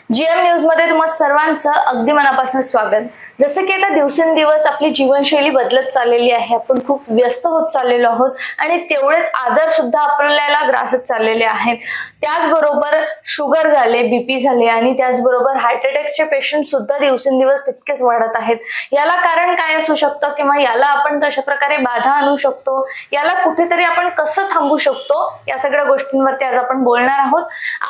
GM news मध्ये तुम्हा सर्वांचं अगदी मनापासून स्वागत। जसं की आता दिवसेंदिवस आपली जीवनशैली बदलत चाललेली आहे, आपण खूप व्यस्त होत चाललेलो आहोत आणि तेवढेच आजार सुद्धा आपल्याला ग्रासत चाललेले आहेत। त्याचबरोबर शुगर झाले, बीपी झाले आणि त्याचबरोबर हार्ट अटॅकचे पेशंट सुद्धा दिवसेंदिवस तितकेच वाढत आहेत। याला कारण काय असू शकतं किंवा याला आपण कशा प्रकारे बाधा आणू शकतो, याला कुठेतरी आपण कसं थांबवू शकतो, या सगळ्या गोष्टींवरती आज आपण बोलणार आहोत।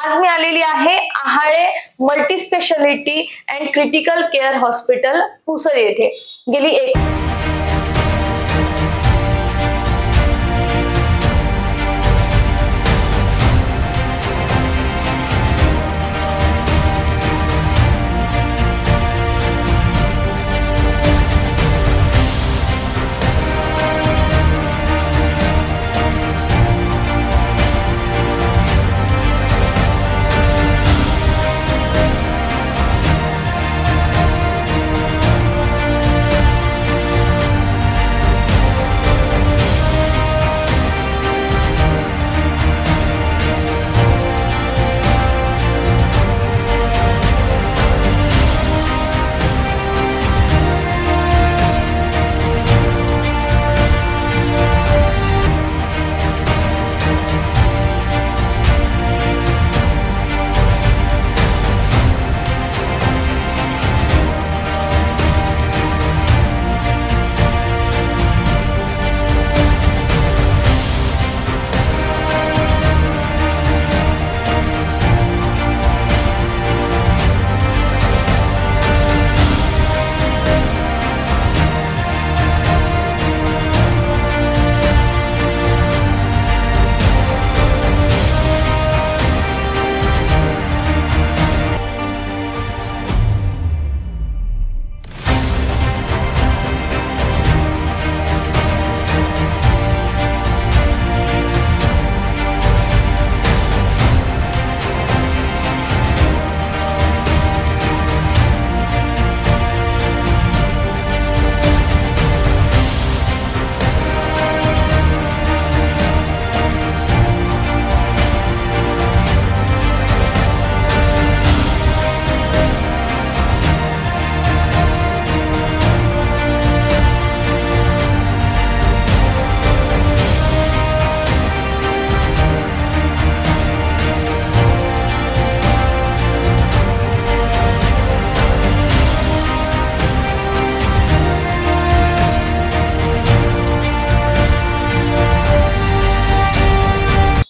आज मी आलेली आहे Ahale multi speciality and critical care hospital Pusad येथे। गेली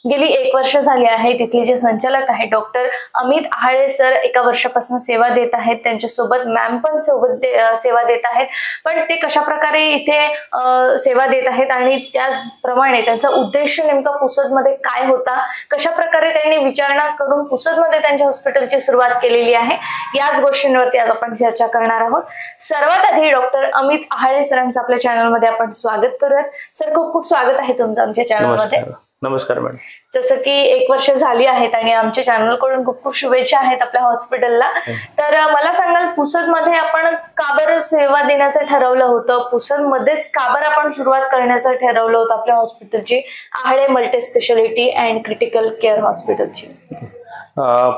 गेली 1 वर्ष झाली आहे। तिथले जे संचालक आहे डॉक्टर अमित आहाळे सर एका वर्षापासून सेवा देत आहेत। त्यांच्यासोबत मॅम पण सेवा देत आहेत। पण ते कशा प्रकारे इथे सेवा देत आहेत आणि त्याचप्रमाणे त्यांचा उद्देश नेमका पुसदमध्ये काय होता, कशा प्रकारे त्यांनी विचारणा करून पुसदमध्ये त्यांच्या हॉस्पिटलची सुरुवात केलेली आहे, याच गोष्टींवरती आज आपण चर्चा करणार आहोत। सर्वात आधी डॉक्टर अमित आहाळे सरांचं आपल्या चॅनलमध्ये आपण स्वागत करूयात। सर, खूप खूप स्वागत आहे तुमचं आमच्या चॅनलमध्ये। नमस्कार मॅडम। जसं की 1 वर्ष झाली आहेत आणि आमच्या चॅनल कडून खूप खूप शुभेच्छा आहेत आपल्या हॉस्पिटलला। तर मला सांगाल, पुसदमध्ये आपण का बरं सेवा देण्याचं ठरवलं होतं, पुसदमध्येच का बरं आपण सुरुवात करण्याचं ठरवलं होतं आपल्या हॉस्पिटलची, Ahale multi speciality and critical care हॉस्पिटलची?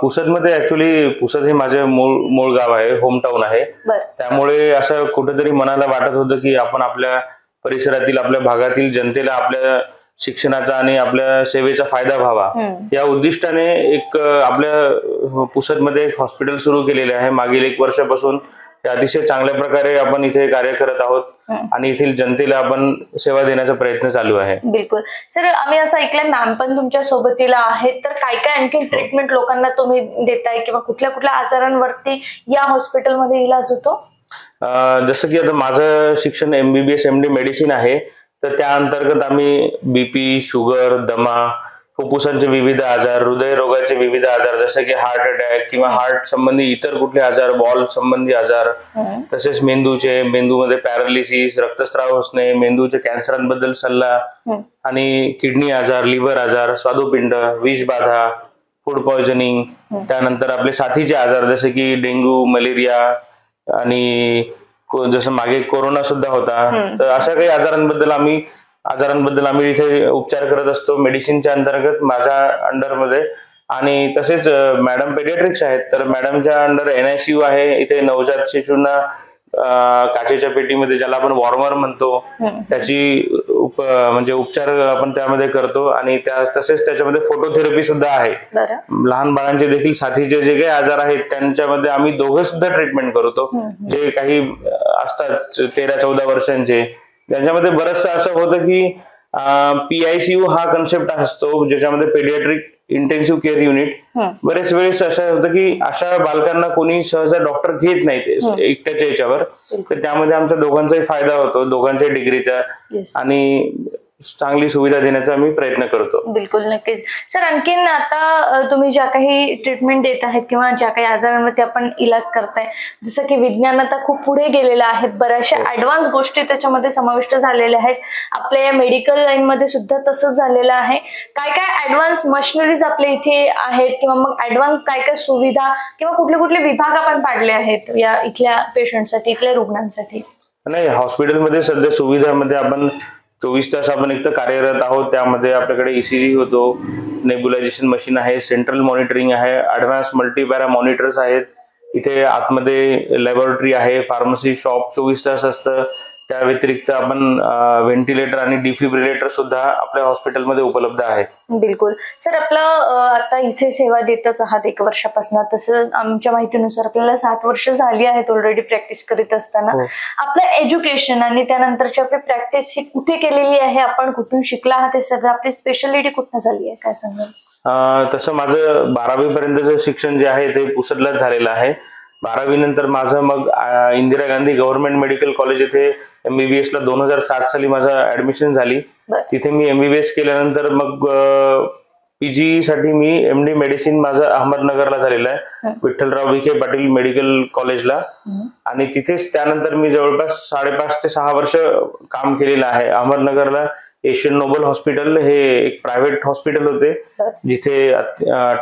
पुसदमध्ये ऍक्च्युली पुसद हे माझे मूळ गाव आहे, होमटाऊन आहे। त्यामुळे असं कुठेतरी मनाला वाटत होतं की आपण आपल्या परिसरातील, आपल्या भागातील जनतेला आपल्या शिक्षणाचा आणि आपल्या सेवेचा फायदा व्हावा, या उद्दिष्टाने एक आपल्या पुसदमध्ये एक हॉस्पिटल सुरू केलेले आहे। मागील 1 वर्षापासून अतिशय चांगल्या प्रकारे आपण इथे कार्य करत आहोत आणि येथील जनतेला आपण सेवा देण्याचा प्रयत्न चालू आहे। बिलकुल सर, आम्ही असं ऐकलंय मॅम पण तुमच्या सोबतीला आहेत, तर काय काय आणखी ट्रीटमेंट लोकांना तुम्ही देताय किंवा कुठल्या कुठल्या आजारांवरती या हॉस्पिटलमध्ये इलाज होतो? जसं की आता माझं शिक्षण MBBS MD मेडिसिन आहे, तर त्या अंतर्गत आम्ही बीपी, शुगर, दमा, फुफ्फुसांचे विविध आजार, हृदयरोगाचे विविध आजार जसे की हार्ट अटॅक किंवा हार्ट संबंधी इतर कुठले आजार, बॉल संबंधी आजार, तसेच मेंदूमध्ये पॅरालिसिस, रक्तस्राव असणे, मेंदूच्या कॅन्सरांबद्दल सल्ला आणि किडनी आजार, लिव्हर आजार, स्वादुपिंड, विषबाधा, फूड पॉइझनिंग, त्यानंतर आपले साथीचे आजार जसे की डेंग्यू, मलेरिया आणि जसं मागे कोरोना सुद्धा होता, तर अशा काही आजारांबद्दल आम्ही इथे उपचार करत असतो। मेडिसिनच्या अंतर्गत माझ्या अंडरमध्ये आणि तसेच मॅडम पेडियाट्रिक्स आहेत, तर मॅडमच्या अंडर NICU आहे. इथे नवजात शिशूंना काचेच्या पेटीमध्ये, ज्याला आपण वॉर्मर म्हणतो, त्याची म्हणजे उपचार आपण त्यामध्ये करतो. आणि तसेच त्याच्यामध्ये फोटोथेरपी सुद्धा आहे. लहान बाळांचे देखील साथीचे जे काही आजार आहेत त्यांच्यामध्ये आम्ही दोघं सुद्धा ट्रीटमेंट करतो. जे काही असतात 13-14 वर्षांचे, त्यांच्यामध्ये बरंचसं असं होतं की PICU हा कन्सेप्ट असतो, ज्याच्यामध्ये पेडियाट्रिक इंटेन्सिव्ह केअर युनिट. बरेच वेळेस असं होतं की अशा बालकांना कोणी सहसा डॉक्टर घेत नाहीत एकट्याच्या याच्यावर, तर त्यामध्ये आमचा दोघांचाही फायदा होतो, दोघांच्या डिग्रीचा, आणि चांगली सुविधा देण्याचा आम्ही प्रयत्न करतो. बिलकुल, नक्कीच. सर, आणखीन आता तुम्ही ज्या काही ट्रीटमेंट देत आहेत किंवा ज्या काही आजारांवरती आपण इलाज करताय, जसं की विज्ञान आता खूप पुढे गेलेलं आहे, बऱ्याचशा ऍडव्हान्स गोष्टी त्याच्यामध्ये समाविष्ट झालेल्या आहेत. आपल्या या मेडिकल लाईन मध्ये सुद्धा तसंच झालेलं आहे. काय काय ऍडव्हान्स मशिनरीज आपल्या इथे आहेत किंवा मग ऍडव्हान्स काय काय सुविधा किंवा कुठले कुठले विभाग आपण पाडले आहेत या इथल्या पेशंटसाठी, इथल्या रुग्णांसाठी? नाही, हॉस्पिटलमध्ये सध्या सुविधामध्ये आपण 24 तास आपण एक तर कार्यरत आहोत. त्यामध्ये आपल्याकडे ECG होतो, नेब्युलायझेशन मशीन आहे, सेंट्रल मॉनिटरिंग आहे, ॲडव्हान्स मल्टीपॅरा मॉनिटर्स आहेत. इथे आतमध्ये लॅबोरेटरी आहे, फार्मसी शॉप 24 तास असतं. त्या व्यतिरिक्त आपण व्हेंटिलेटर आणि डिफिब्रिलेटर सुद्धा आपल्या हॉस्पिटलमध्ये उपलब्ध आहेत. बिलकुल. सर, आपलं आता इथे सेवा देतच आहात 1 वर्षापासून, तसं आमच्या माहितीनुसार आपल्याला 7 वर्ष झाली आहेत ऑलरेडी प्रॅक्टिस करीत असताना. आपलं एज्युकेशन आणि त्यानंतरची आपली प्रॅक्टिस ही कुठे केलेली आहे, आपण कुठून शिकला आहात, हे सगळं आपली स्पेशालिटी कुठून झाली आहे, काय सांगाल? तसं माझं 12वी पर्यंतचं शिक्षण जे आहे ते पुसदलाच झालेलं आहे. 12वी नंतर माझं मग Indira Gandhi government medical college येथे MBBS ला 2007 साली माझं ऍडमिशन झाली. तिथे मी MBBS केल्यानंतर मग PG साठी मी MD मेडिसिन माझं अहमदनगरला झालेलं आहे, विठ्ठलराव विखे पाटील मेडिकल कॉलेजला. आणि तिथेच त्यानंतर मी जवळपास 5.5 ते 6 वर्ष काम केलेलं आहे. अहमदनगरला एशियन नोबल हॉस्पिटल हे एक प्रायव्हेट हॉस्पिटल होते, जिथे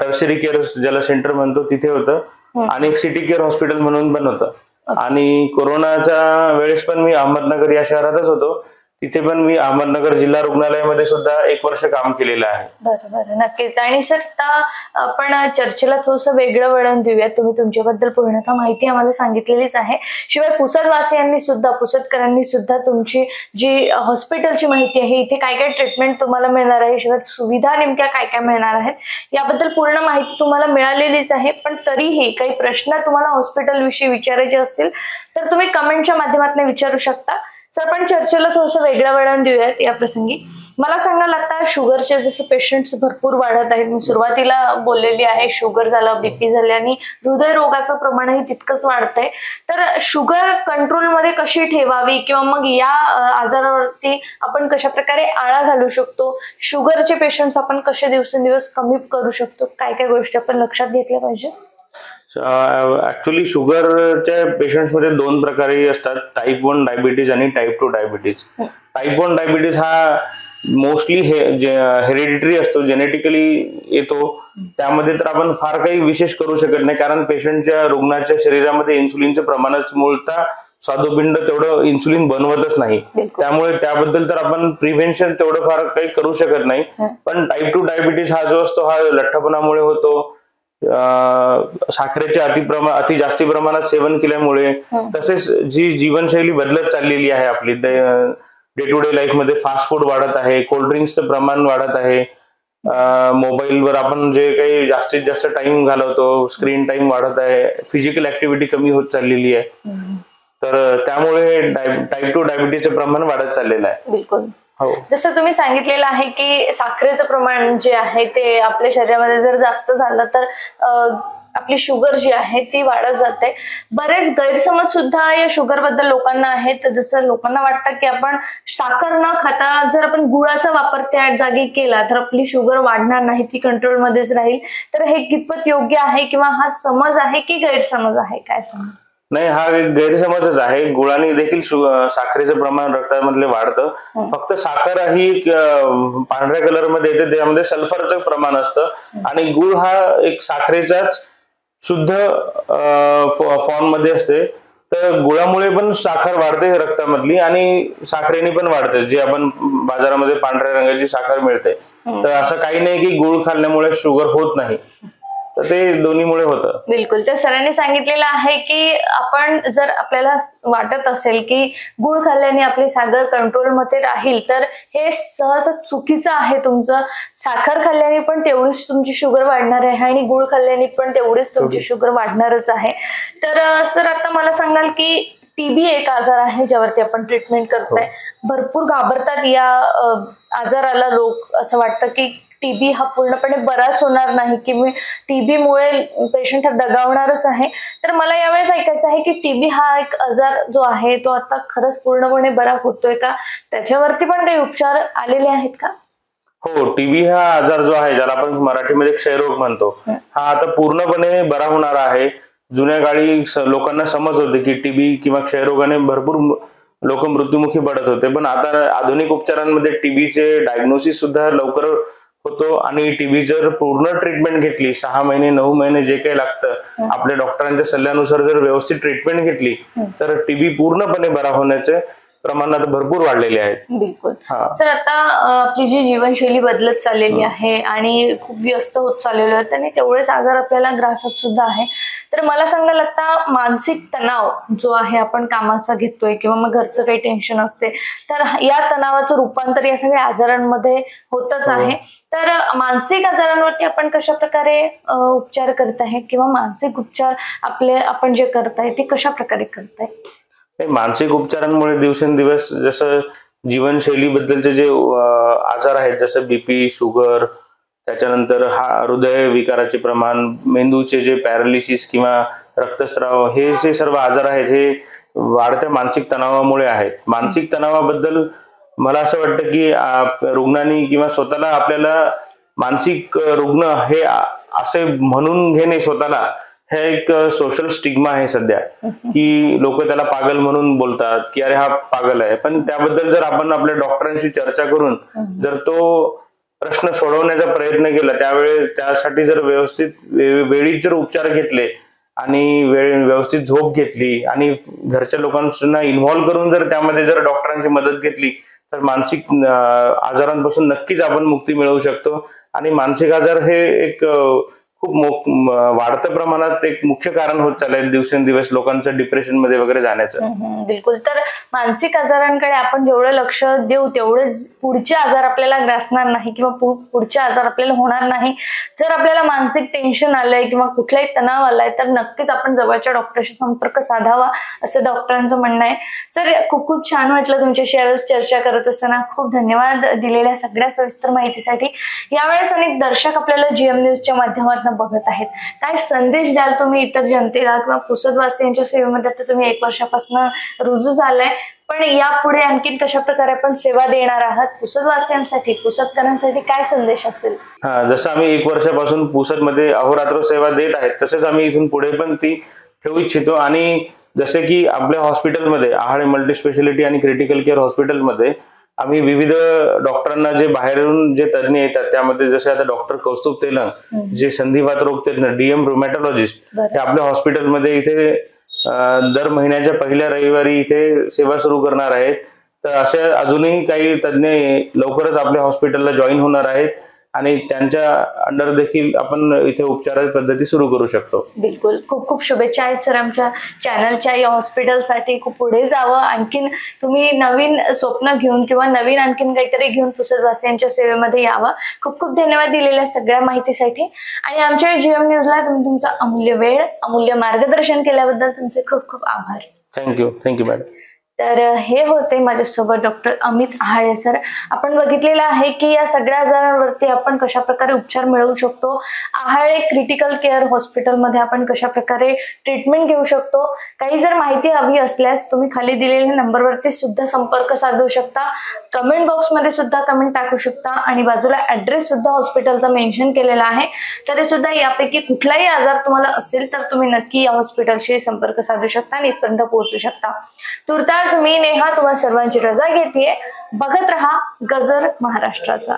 टर्शरी केअर ज्याला सेंटर म्हणतो तिथे होतं, आणि एक सिटी केअर हॉस्पिटल म्हणून पण होतं. आणि कोरोनाच्या वेळेस पण मी अहमदनगर या शहरातच होतो, तिथे पण मी अहमदनगर जिल्हा रुग्णालयामध्ये सुद्धा 1 वर्ष काम केलेलं आहे. बरं, नक्कीच. आणि सर, आता आपण चर्चेला थोडंसं वेगळं वळण देऊयात. तुम्ही तुमच्याबद्दल पूर्णतः माहिती आम्हाला सांगितलेलीच आहे. शिवाय पुसदवासियांनी सुद्धा, पुसदकरांनी सुद्धा तुमची जी हॉस्पिटलची माहिती आहे, इथे काय काय ट्रीटमेंट तुम्हाला मिळणार आहे, शिवाय सुविधा नेमक्या काय काय मिळणार आहेत, याबद्दल पूर्ण माहिती तुम्हाला मिळालेलीच आहे. पण तरीही काही प्रश्न तुम्हाला हॉस्पिटल विषयी विचारायचे असतील तर तुम्ही कमेंटच्या माध्यमातून विचारू शकता. सर, आपण चर्चेला थोडंसं वेगळं वळण देऊयात या प्रसंगी. मला सांगायला लागतं, शुगरचे जसे पेशंट्स भरपूर वाढत आहेत, मी सुरुवातीला बोललेली आहे, शुगर झालं, BP झाले, आणि हृदयरोगाचं प्रमाणही तितकंच वाढतंय. तर शुगर कंट्रोलमध्ये कशी ठेवावी किंवा मग या आजारावरती आपण कशा प्रकारे आळा घालू शकतो, शुगरचे पेशंट्स आपण कसे दिवसेंदिवस कमी करू शकतो, काय काय गोष्टी आपण लक्षात घेतल्या पाहिजे? ऍक्च्युअली शुगरच्या पेशंट्स मध्ये 2 प्रकारही असतात, टाईप 1 डायबिटीज आणि टाईप 2 डायबिटीज. टाईप 1 डायबिटीज हा मोस्टली हेरिडिटरी असतो, जेनेटिकली येतो. त्यामध्ये तर आपण फार काही विशेष करू शकत नाही, कारण पेशंटच्या रुग्णाच्या शरीरामध्ये इन्सुलिनचं प्रमाणच मूळतः स्वादुपिंड तेवढं इन्सुलिन बनवतच नाही. त्यामुळे त्याबद्दल तर आपण प्रिव्हेन्शन तेवढं फार काही करू शकत नाही. पण टाईप 2 डायबिटीज हा जो असतो हा लठ्ठपणामुळे होतो, साखरेचे अति जास्ती प्रमाणात सेवन केल्यामुळे, तसेच जी जीवनशैली बदलत चाललेली आहे आपली, डे टू डे लाईफ मध्ये फास्ट फूड वाढत आहे, कोल्ड्रिंक्सचं प्रमाण वाढत आहे, मोबाईलवर आपण जे काही जास्तीत जास्त टाइम घालवतो, स्क्रीन टाइम वाढत आहे, फिजिकल ऍक्टिव्हिटी कमी होत चाललेली आहे. तर त्यामुळे टाईप 2 डायबिटीजचं प्रमाण वाढत चाललेलं आहे. बिलकुल. जसं तुम्ही सांगितलेलं आहे की साखरेचं प्रमाण जे आहे ते आपल्या शरीरामध्ये जर जास्त झालं तर आपली शुगर जी आहे ती वाढत जाते. बरेच गैरसमज सुद्धा या शुगर बद्दल लोकांना आहेत. जसं लोकांना वाटतं की आपण साखर न खाता जर आपण गुळाचा वापर त्या जागी केला तर आपली शुगर वाढणार नाही, ती कंट्रोलमध्येच राहील. तर हे कितपत योग्य आहे किंवा हा समज आहे की गैरसमज आहे, काय समज? नाही, हा एक गैरसमजच आहे. गुळाने देखील साखरेचं प्रमाण रक्तामधले वाढतं. फक्त साखर ही पांढऱ्या कलर मध्ये येते, त्यामध्ये सल्फरचं प्रमाण असतं, आणि गुळ हा एक साखरेचाच शुद्ध फॉर्म मध्ये असते. तर गुळामुळे पण साखर वाढते रक्तामधली आणि साखरेने पण वाढते, जी आपण बाजारामध्ये पांढऱ्या रंगाची साखर मिळते. तर असं काही नाही की गुळ खाल्ल्यामुळे शुगर होत नाही, तर ते दोन्हीमुळे होतं. बिलकुल. तर सरांनी सांगितलेलं आहे की आपण जर आपल्याला वाटत असेल की गुळ खाल्ल्याने आपली साखर कंट्रोलमध्ये राहील, तर हे सहसा चुकीचं आहे तुमचं. साखर खाल्ल्याने पण तेवढीच तुमची शुगर वाढणार आहे आणि गुळ खाल्ल्याने पण तेवढीच तुमची शुगर वाढणारच आहे. तर सर आता मला सांगाल की टीबी एक आजार आहे ज्यावरती आपण ट्रीटमेंट करताय. भरपूर घाबरतात या आजाराला लोक. असं वाटतं की टीबी हा पूर्णपणे बराच होणार नाही, की मी टीबीमुळे पेशंट हा दगावणारच आहे. तर मला यावेळेस ऐकायचं आहे की टीबी हा एक आजार जो आहे तो आता खरंच पूर्णपणे बरा होतोय का? त्याच्यावरती पण काही उपचार आलेले आहेत का? हो, टीबी हा आजार जो आहे, ज्याला आपण मराठीमध्ये क्षयरोग म्हणतो, हा आता पूर्णपणे बरा होणार आहे. जुन्या काळी लोकांना समज होते की टीबी किंवा क्षयरोगाने भरपूर लोक मृत्युमुखी पडत होते, पण आता आधुनिक उपचारांमध्ये टीबीचे डायग्नोसिस सुद्धा लवकर होतो आणि टीबी जर पूर्ण ट्रीटमेंट घेतली, 6 महिने 9 महिने जे काही लागतं, आपल्या डॉक्टरांच्या सल्ल्यानुसार जर व्यवस्थित ट्रीटमेंट घेतली, तर टीबी पूर्णपणे बरा होण्याचे प्रमाणात भरपूर वाढलेले आहेत. बिलकुल. सर आता आपली जी जीवनशैली बदलत चाललेली आहे आणि खूप व्यस्त होत चाललेलो आहे, त्याने तेवढेच आजार आपल्याला ग्रासत सुद्धा आहे. तर मला सांगाल आता मानसिक तणाव जो आहे आपण कामाचा घेतोय किंवा मग घरचं काही टेन्शन असते, तर या तणावाचं रूपांतर या सगळ्या आजारांमध्ये होतच आहे. तर मानसिक आजारांवरती आपण कशा प्रकारे उपचार करत आहे किंवा मानसिक उपचार आपण जे करताय ते कशा प्रकारे करताय? मानसिक उपचारांमुळे दिवसेंदिवस जसं जीवनशैलीबद्दलचे जे आजार आहेत, जसं बीपी, शुगर, त्याच्यानंतर हृदय विकाराचे प्रमाण, मेंदूचे जे पॅरालिसिस किंवा रक्तस्राव, हे जे सर्व आजार आहेत हे वाढत्या मानसिक तणावामुळे आहेत. मानसिक तणावाबद्दल मला असं वाटतं की रुग्णांनी किंवा स्वतःला आपल्याला मानसिक रुग्ण हे असे म्हणून घेणे स्वतःला, हे एक सोशल स्टिग्मा आहे सध्या, की लोक त्याला पागल म्हणून बोलतात की अरे हा पागल आहे. पण त्याबद्दल जर आपण आपल्या डॉक्टरांशी चर्चा करून जर तो प्रश्न सोडवण्याचा प्रयत्न केला, त्यावेळेस त्यासाठी जर व्यवस्थित वेळीच जर उपचार घेतले आणि व्यवस्थित झोप घेतली आणि घरच्या लोकांना इन्व्हॉल्व करून जर त्यामध्ये जर डॉक्टरांची मदत घेतली, तर मानसिक आजारांपासून नक्कीच आपण मुक्ती मिळवू शकतो. आणि मानसिक आजार हे एक खूप वाढत्या प्रमाणात एक मुख्य कारण होत चाललंय दिवसेंदिवस लोकांचं डिप्रेशन मध्ये वगैरे जाण्याचं. बिलकुल. तर मानसिक आजारांकडे आपण जेवढं लक्ष देऊ तेवढेच पुढचे आजार आपल्याला ग्रासणार नाही किंवा पुढचे आजार आपल्याला होणार नाही. जर आपल्याला मानसिक टेन्शन आलंय किंवा कुठलाही तणाव आलाय, तर नक्कीच आपण जवळच्या डॉक्टरशी संपर्क साधावा, असं डॉक्टरांचं म्हणणं आहे. सर, खूप खूप छान वाटलं तुमच्याशी यावेळेस चर्चा करत असताना. खूप धन्यवाद दिलेल्या सगळ्या सविस्तर माहितीसाठी. यावेळेस अनेक दर्शक आपल्याला जीएम न्यूजच्या माध्यमातून बघत आहेत. काय संदेश द्याल तुम्ही इतर जनतेला किंवा पुसदवासियांच्या सेवेमध्ये? आता तुम्ही 1 वर्षापासून रुजू झालाय, पण यापुढे आणखीन कशा प्रकारे आपण सेवा देणार आहात पुसदवासियांसाठी, पुसदकरांसाठी काय संदेश असेल? जसं आम्ही 1 वर्षापासून पुसदमध्ये अहोरात्र सेवा देत आहेत, तसेच आम्ही इथून पुढे पण ती ठेवू इच्छितो. आणि जसे की आपल्या हॉस्पिटलमध्ये आहाळे मल्टी स्पेशालिटी आणि क्रिटिकल केअर हॉस्पिटलमध्ये आम्ही विविध डॉक्टरांना, जे बाहेरून जे तज्ञ येतात, त्यामध्ये जसे आता डॉक्टर कौस्तुभ तेलंग, जे संधिवात रोग तज्ञ, डीएम रुमॅटॉलॉजिस्ट, ते आपल्या हॉस्पिटलमध्ये इथे दर महिन्याच्या पहिल्या रविवारी इथे सेवा सुरू करणार आहेत. तर असे अजूनही काही तज्ञ लवकरच आपल्या हॉस्पिटलला जॉईन होणार आहेत आणि त्यांच्या अंडर देखील आपण इथे उपचार पद्धती सुरू करू शकतो. बिलकुल. खूप खूप शुभेच्छा आहेत सर आमच्या चॅनलच्या या हॉस्पिटलसाठी. खूप पुढे जावं, आणखीन तुम्ही नवीन स्वप्न घेऊन किंवा नवीन आणखीन काहीतरी घेऊन पुसदवासियांच्या सेवेमध्ये यावं. खूप खूप धन्यवाद दिलेल्या सगळ्या माहितीसाठी. आणि आमच्या जीएम न्यूजला तुम्ही तुमचा अमूल्य वेळ, अमूल्य मार्गदर्शन केल्याबद्दल तुमचे खूप खूप आभार. Thank you madam. तर हे होते माझ्यासोबत डॉक्टर अमित आहाळे सर. आपण बघितलेलं आहे की या सगळ्या आजारांवरती आपण कशा प्रकारे उपचार मिळवू शकतो. आहाळे क्रिटिकल केअर हॉस्पिटलमध्ये आपण कशा प्रकारे ट्रीटमेंट घेऊ शकतो. काही जर माहिती हवी असल्यास तुम्ही खाली दिलेल्या नंबरवरती सुद्धा संपर्क साधू शकता. कमेंट बॉक्समध्ये सुद्धा कमेंट टाकू शकता आणि बाजूला ऍड्रेस सुद्धा हॉस्पिटलचा मेन्शन केलेला आहे. तरी सुद्धा यापैकी कुठलाही आजार तुम्हाला असेल तर तुम्ही नक्की या हॉस्पिटलशी संपर्क साधू शकता आणि इथपर्यंत पोहोचू शकता. तुर्तास मी नेहा तुम्हा सर्वांची रजा घेतेय. बघत रहा गजर महाराष्ट्राचा.